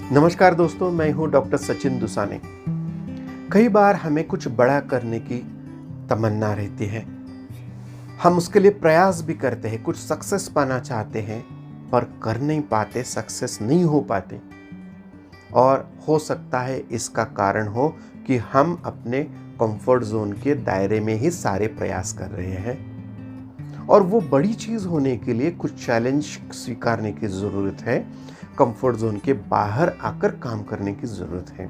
नमस्कार दोस्तों, मैं हूं डॉक्टर सचिन दुसाने। कई बार हमें कुछ बड़ा करने की तमन्ना रहती है। हम उसके लिए प्रयास भी करते हैं, कुछ सक्सेस पाना चाहते हैं, पर कर नहीं पाते, सक्सेस नहीं हो पाते। और हो सकता है इसका कारण हो कि हम अपने कंफर्ट जोन के दायरे में ही सारे प्रयास कर रहे हैं। और वो बड़ी चीज़ होने के लिए कुछ चैलेंज स्वीकारने की ज़रूरत है। कंफर्ट जोन के बाहर आकर काम करने की ज़रूरत है।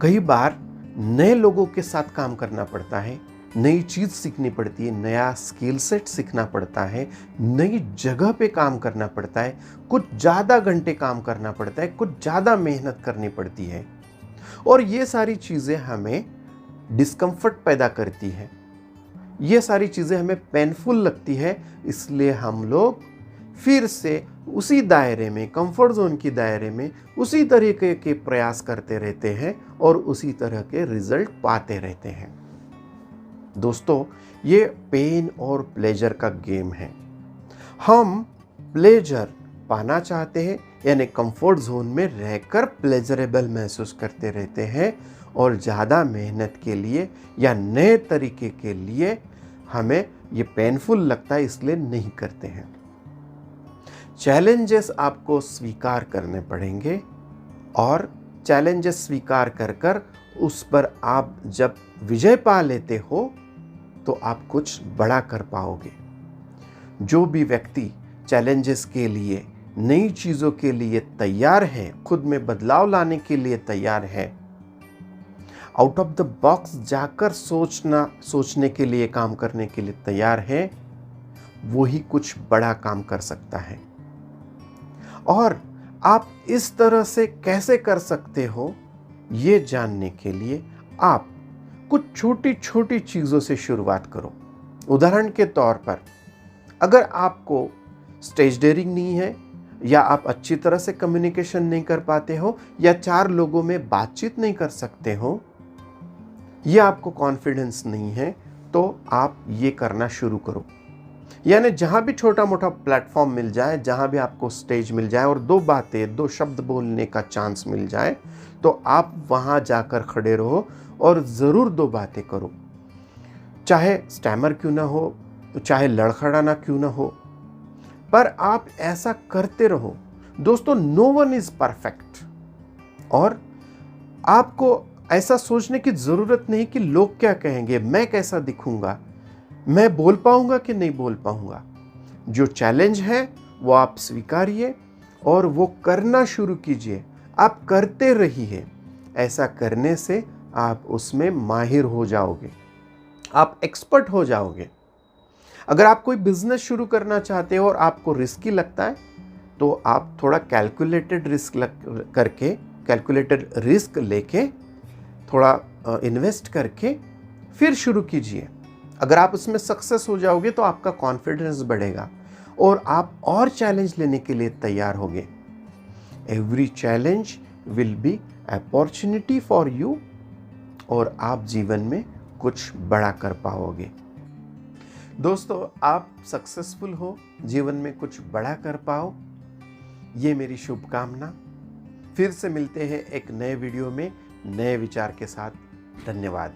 कई बार नए लोगों के साथ काम करना पड़ता है, नई चीज़ सीखनी पड़ती है, नया स्किल सेट सीखना पड़ता है, नई जगह पे काम करना पड़ता है, कुछ ज़्यादा घंटे काम करना पड़ता है, कुछ ज़्यादा मेहनत करनी पड़ती है। और ये सारी चीज़ें हमें डिस्कम्फर्ट पैदा करती है, ये सारी चीज़ें हमें पेनफुल लगती है। इसलिए हम लोग फिर से उसी दायरे में, कंफर्ट जोन की दायरे में उसी तरीके के प्रयास करते रहते हैं और उसी तरह के रिजल्ट पाते रहते हैं। दोस्तों, ये पेन और प्लेजर का गेम है। हम प्लेजर पाना चाहते हैं, यानी कंफर्ट जोन में रहकर प्लेजरेबल महसूस करते रहते हैं, और ज़्यादा मेहनत के लिए या नए तरीके के लिए हमें ये पेनफुल लगता है, इसलिए नहीं करते हैं। चैलेंजेस आपको स्वीकार करने पड़ेंगे, और चैलेंजेस स्वीकार कर कर उस पर आप जब विजय पा लेते हो तो आप कुछ बड़ा कर पाओगे। जो भी व्यक्ति चैलेंजेस के लिए, नई चीज़ों के लिए तैयार है, खुद में बदलाव लाने के लिए तैयार है, आउट ऑफ द बॉक्स जाकर सोचने के लिए, काम करने के लिए तैयार है, वही कुछ बड़ा काम कर सकता है। और आप इस तरह से कैसे कर सकते हो, ये जानने के लिए आप कुछ छोटी छोटी चीज़ों से शुरुआत करो। उदाहरण के तौर पर, अगर आपको स्टेज डेयरिंग नहीं है, या आप अच्छी तरह से कम्युनिकेशन नहीं कर पाते हो, या 4 लोगों में बातचीत नहीं कर सकते हो, या आपको कॉन्फिडेंस नहीं है, तो आप ये करना शुरू करो। यानी जहाँ भी छोटा मोटा प्लेटफॉर्म मिल जाए, जहाँ भी आपको स्टेज मिल जाए और 2 बातें, 2 शब्द बोलने का चांस मिल जाए, तो आप वहाँ जाकर खड़े रहो और ज़रूर 2 बातें करो। चाहे स्टैमर क्यों ना हो, चाहे लड़खड़ाना क्यों ना हो, पर आप ऐसा करते रहो। दोस्तों, नो वन इज़ परफेक्ट, और आपको ऐसा सोचने की ज़रूरत नहीं कि लोग क्या कहेंगे, मैं कैसा दिखूंगा, मैं बोल पाऊंगा कि नहीं बोल पाऊंगा। जो चैलेंज है वो आप स्वीकारिए और वो करना शुरू कीजिए। आप करते रहिए। ऐसा करने से आप उसमें माहिर हो जाओगे, आप एक्सपर्ट हो जाओगे। अगर आप कोई बिजनेस शुरू करना चाहते हो और आपको रिस्की लगता है, तो आप थोड़ा कैलकुलेटेड रिस्क लेके, थोड़ा इन्वेस्ट करके फिर शुरू कीजिए। अगर आप उसमें सक्सेस हो जाओगे तो आपका कॉन्फिडेंस बढ़ेगा और आप और चैलेंज लेने के लिए तैयार होगे। Every challenge will be opportunity for you, और आप जीवन में कुछ बड़ा कर पाओगे। दोस्तों, आप सक्सेसफुल हो, जीवन में कुछ बड़ा कर पाओ, ये मेरी शुभकामना। फिर से मिलते हैं एक नए वीडियो में नए विचार के साथ। धन्यवाद।